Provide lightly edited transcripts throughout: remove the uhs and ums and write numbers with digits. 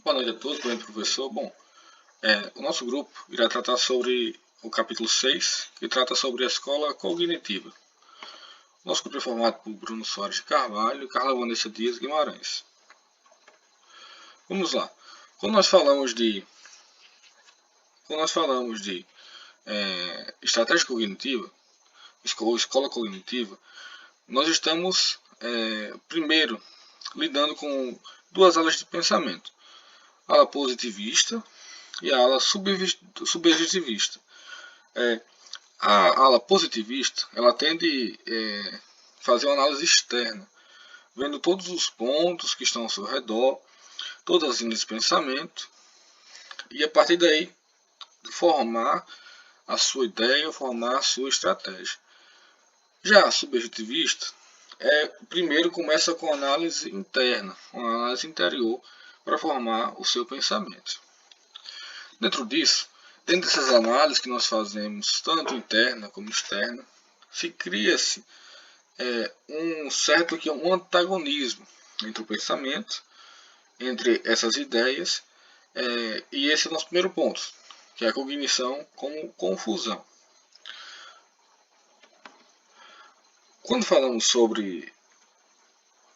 Boa noite a todos, bom dia, professor. O nosso grupo irá tratar sobre o capítulo 6, que trata sobre a escola cognitiva. Nosso grupo é formado por Bruno Soares de Carvalho e Carla Vanessa Dias Guimarães. Vamos lá. Quando nós falamos de estratégia cognitiva, escola cognitiva, nós estamos primeiro lidando com duas áreas de pensamento: a ala positivista e a ala subjetivista. A ala positivista, ela tende a fazer uma análise externa, vendo todos os pontos que estão ao seu redor, todas as linhas de pensamento, e a partir daí formar a sua ideia, formar a sua estratégia. Já a subjetivista, primeiro começa com análise interna, uma análise interior, para formar o seu pensamento. Dentro dessas análises que nós fazemos, tanto interna como externa, se cria-se um antagonismo entre o pensamento, entre essas ideias, e esse é o nosso primeiro ponto, que é a cognição como confusão. Quando falamos sobre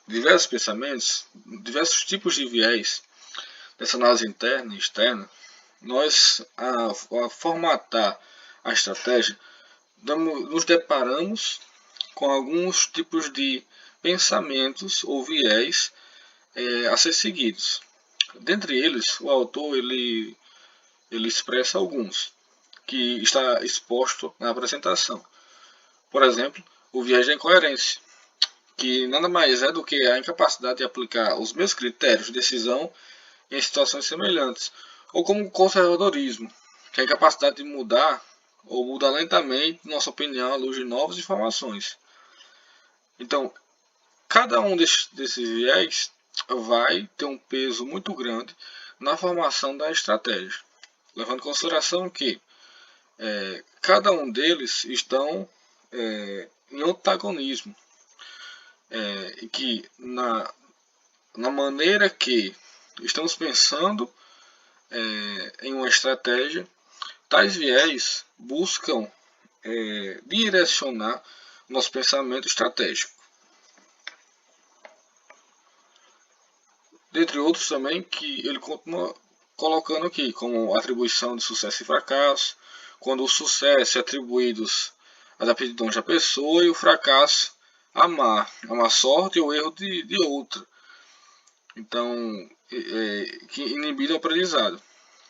diversos pensamentos, diversos tipos de viés dessa análise interna e externa, nós, a formatar a estratégia, nos deparamos com alguns tipos de pensamentos ou viés a ser seguidos. Dentre eles, o autor ele expressa alguns que está exposto na apresentação. Por exemplo, o viés da incoerência, que nada mais é do que a incapacidade de aplicar os mesmos critérios de decisão em situações semelhantes, ou como o conservadorismo, que é a incapacidade de mudar ou mudar lentamente nossa opinião à luz de novas informações. Então, cada um desses viés vai ter um peso muito grande na formação da estratégia, levando em consideração que cada um deles estão em antagonismo, e que na maneira que estamos pensando em uma estratégia, tais viés buscam direcionar nosso pensamento estratégico. Dentre outros também que ele continua colocando aqui, como atribuição de sucesso e fracasso, quando o sucesso é atribuído às aptidões da pessoa e o fracasso à má sorte ou erro de outra. Então, que inibe o aprendizado,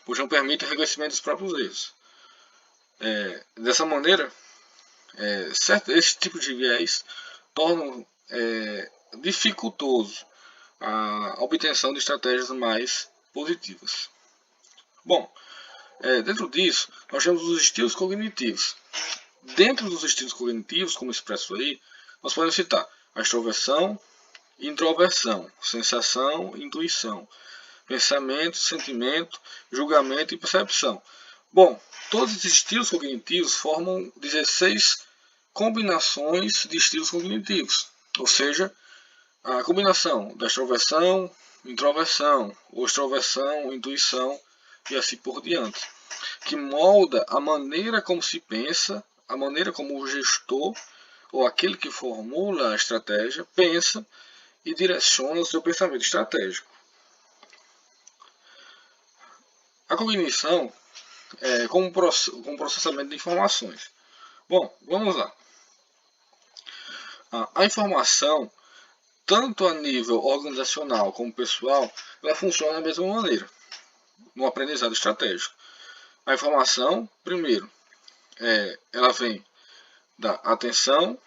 pois não permite o reconhecimento dos próprios erros. Dessa maneira, esse tipo de viés torna dificultoso a obtenção de estratégias mais positivas. Dentro disso, nós temos os estilos cognitivos. Dentro dos estilos cognitivos, como expresso aí, nós podemos citar a extroversão, introversão, sensação, intuição, pensamento, sentimento, julgamento e percepção. Todos esses estilos cognitivos formam 16 combinações de estilos cognitivos, ou seja, a combinação da extroversão, introversão, ou extroversão, intuição e assim por diante, que molda a maneira como se pensa, a maneira como o gestor ou aquele que formula a estratégia pensa e direciona o seu pensamento estratégico. A cognição é como processamento de informações. Vamos lá. A informação, tanto a nível organizacional como pessoal, ela funciona da mesma maneira no aprendizado estratégico. A informação, primeiro, ela vem da atenção,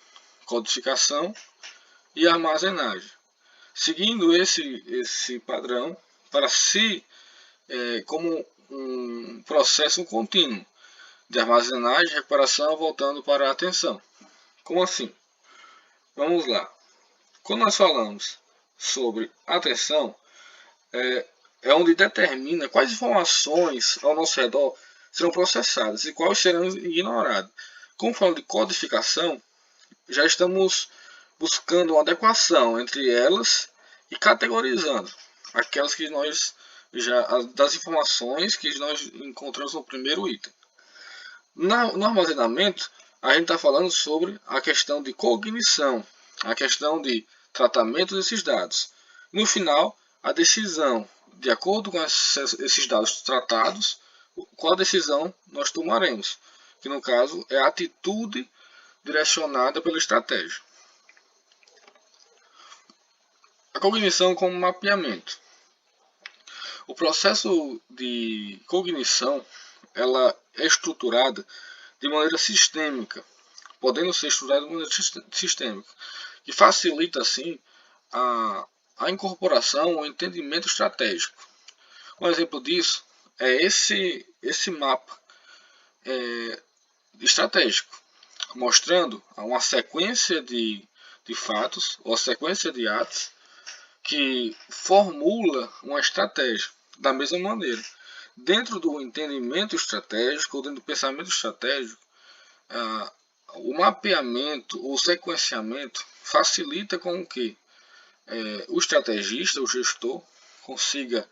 codificação e armazenagem. Seguindo esse padrão, para si, como um processo contínuo de armazenagem e recuperação voltando para a atenção. Como assim? Vamos lá. Quando nós falamos sobre atenção, é onde determina quais informações ao nosso redor serão processadas e quais serão ignoradas. Como falamos de codificação, já estamos buscando uma adequação entre elas e categorizando aquelas que nós das informações que nós encontramos no primeiro item. No armazenamento, a gente está falando sobre a questão de cognição, a questão de tratamento desses dados. No final, a decisão, de acordo com esses dados tratados, qual decisão nós tomaremos, que no caso é a atitude direcionada pela estratégia. A cognição como mapeamento. O processo de cognição ela é estruturada de maneira sistêmica, podendo ser estruturada de maneira sistêmica, que facilita assim a incorporação, o entendimento estratégico. Um exemplo disso é esse mapa estratégico, mostrando uma sequência de fatos ou sequência de atos que formula uma estratégia da mesma maneira. Dentro do entendimento estratégico, ou dentro do pensamento estratégico, o mapeamento, o sequenciamento facilita com que o estrategista, o gestor, consiga,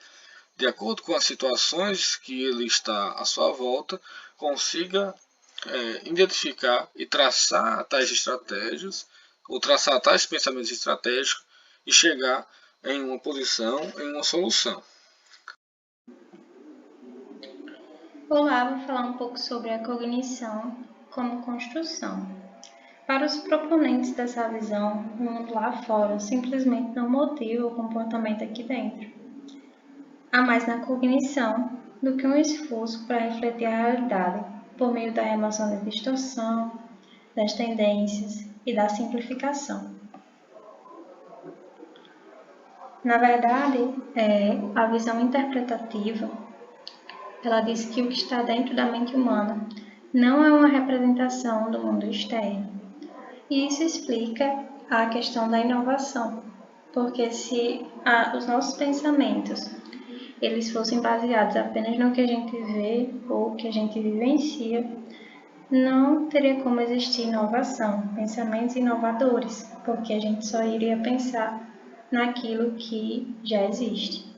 de acordo com as situações que ele está à sua volta, consiga identificar e traçar tais estratégias, ou traçar tais pensamentos estratégicos e chegar em uma posição, em uma solução. Olá, vou falar um pouco sobre a cognição como construção. Para os proponentes dessa visão, o mundo lá fora simplesmente não motiva o comportamento aqui dentro. Há mais na cognição do que um esforço para refletir a realidade por meio da remoção da distorção, das tendências e da simplificação. Na verdade, a visão interpretativa, ela diz que o que está dentro da mente humana não é uma representação do mundo externo. E isso explica a questão da inovação, porque se os nossos pensamentos eles fossem baseados apenas no que a gente vê ou que a gente vivencia, não teria como existir inovação, pensamentos inovadores, porque a gente só iria pensar naquilo que já existe.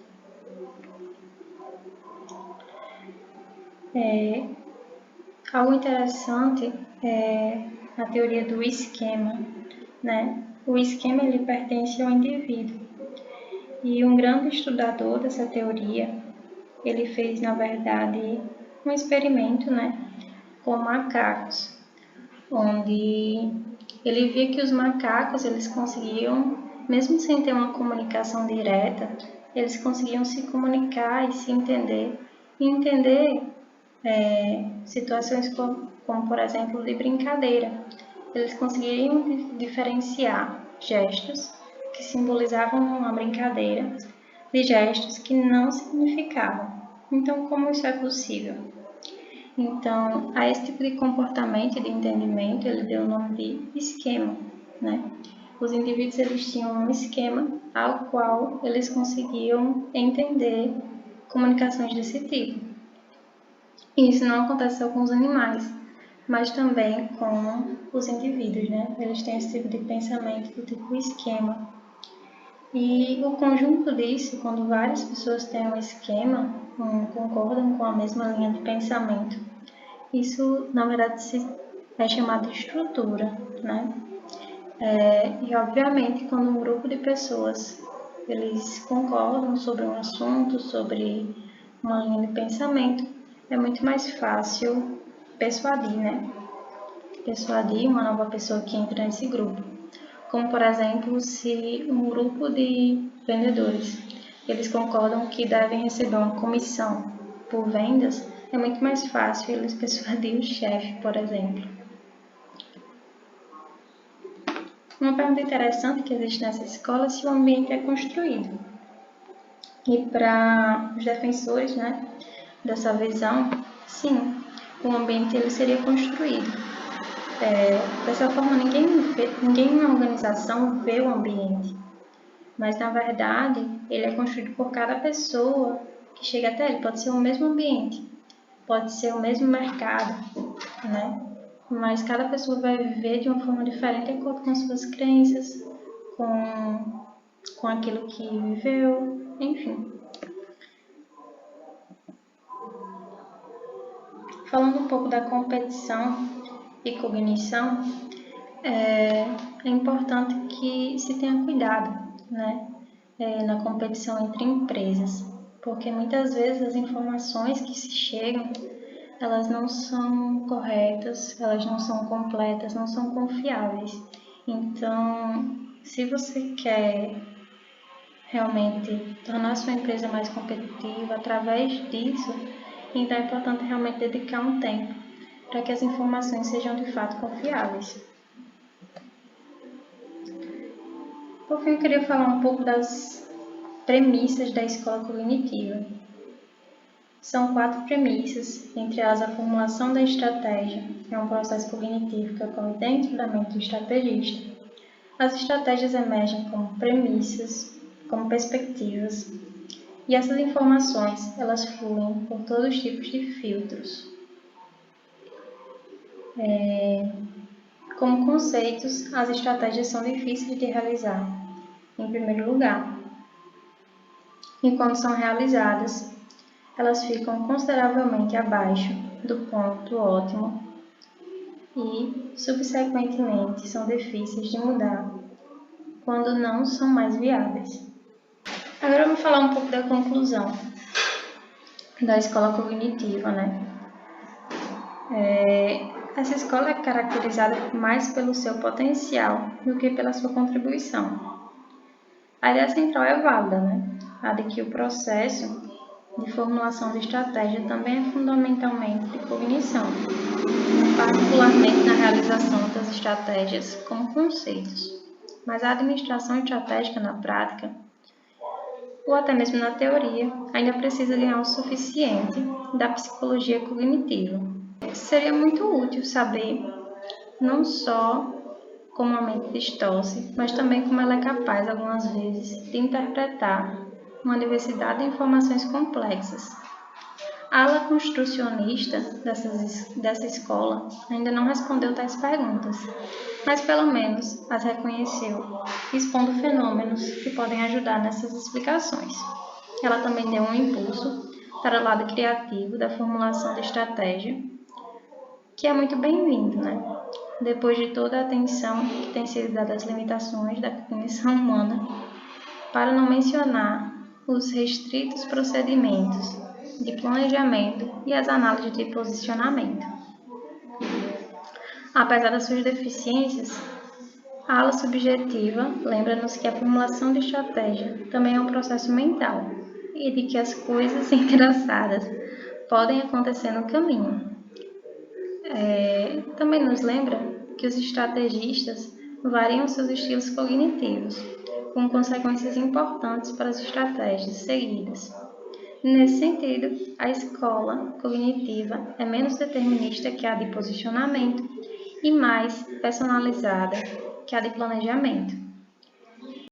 Algo interessante é a teoria do esquema, né? O esquema ele pertence ao indivíduo e um grande estudador dessa teoria ele fez na verdade um experimento, né, com macacos, onde ele via que os macacos eles conseguiam, mesmo sem ter uma comunicação direta, eles conseguiam se comunicar e se entender e entender situações como, por exemplo, de brincadeira. Eles conseguiriam diferenciar gestos que simbolizavam uma brincadeira de gestos que não significavam. Então, como isso é possível? Então, a esse tipo de comportamento e de entendimento, ele deu o nome de esquema, né? Os indivíduos eles tinham um esquema ao qual eles conseguiam entender comunicações desse tipo. E isso não aconteceu com os animais, mas também com os indivíduos, né? Eles têm esse tipo de pensamento do tipo esquema. E o conjunto disso, quando várias pessoas têm um esquema, concordam com a mesma linha de pensamento, isso na verdade é chamado de estrutura, né? E obviamente quando um grupo de pessoas eles concordam sobre um assunto, sobre uma linha de pensamento, é muito mais fácil persuadir, né? Persuadir uma nova pessoa que entra nesse grupo. Como, por exemplo, se um grupo de vendedores, eles concordam que devem receber uma comissão por vendas, é muito mais fácil eles persuadir o chefe, por exemplo. Uma pergunta interessante que existe nessa escola é se o ambiente é construído. E para os defensores, né, dessa visão, sim, o ambiente ele seria construído. Dessa forma, ninguém na organização vê o ambiente, mas na verdade ele é construído por cada pessoa que chega até ele. Pode ser o mesmo ambiente, pode ser o mesmo mercado, né? Mas cada pessoa vai viver de uma forma diferente de acordo com as suas crenças, com aquilo que viveu, enfim. Falando um pouco da competição e cognição, é importante que se tenha cuidado, né, na competição entre empresas, porque muitas vezes as informações que se chegam, elas não são corretas, elas não são completas, não são confiáveis. Então, se você quer realmente tornar a sua empresa mais competitiva através disso, então é importante realmente dedicar um tempo para que as informações sejam de fato confiáveis. Por fim, eu queria falar um pouco das premissas da escola cognitiva. São 4 premissas, entre elas a formulação da estratégia, que é um processo cognitivo que ocorre dentro da mente do estrategista. As estratégias emergem como premissas, como perspectivas, e essas informações elas fluem por todos os tipos de filtros. Como conceitos, as estratégias são difíceis de realizar, em primeiro lugar, e quando são realizadas, elas ficam consideravelmente abaixo do ponto ótimo e, subsequentemente, são difíceis de mudar quando não são mais viáveis. Agora eu vou falar um pouco da conclusão da escola cognitiva, né? Essa escola é caracterizada mais pelo seu potencial do que pela sua contribuição. A ideia central é válida, né? A de que o processo de formulação de estratégia também é fundamentalmente de cognição, particularmente na realização das estratégias como conceitos. Mas a administração estratégica na prática, ou até mesmo na teoria, ainda precisa ganhar o suficiente da psicologia cognitiva. Seria muito útil saber não só como a mente distorce, mas também como ela é capaz, algumas vezes, de interpretar uma diversidade de informações complexas. A ala construcionista dessa escola ainda não respondeu tais perguntas, mas pelo menos as reconheceu, expondo fenômenos que podem ajudar nessas explicações. Ela também deu um impulso para o lado criativo da formulação da estratégia, que é muito bem-vindo, né? Depois de toda a atenção que tem sido dada às limitações da cognição humana, para não mencionar os restritos procedimentos de planejamento e as análises de posicionamento. Apesar das suas deficiências, a ala subjetiva lembra-nos que a formulação de estratégia também é um processo mental e de que as coisas engraçadas podem acontecer no caminho. Também nos lembra que os estrategistas variam seus estilos cognitivos, com consequências importantes para as estratégias seguidas. Nesse sentido, a escola cognitiva é menos determinista que a de posicionamento e mais personalizada que a de planejamento.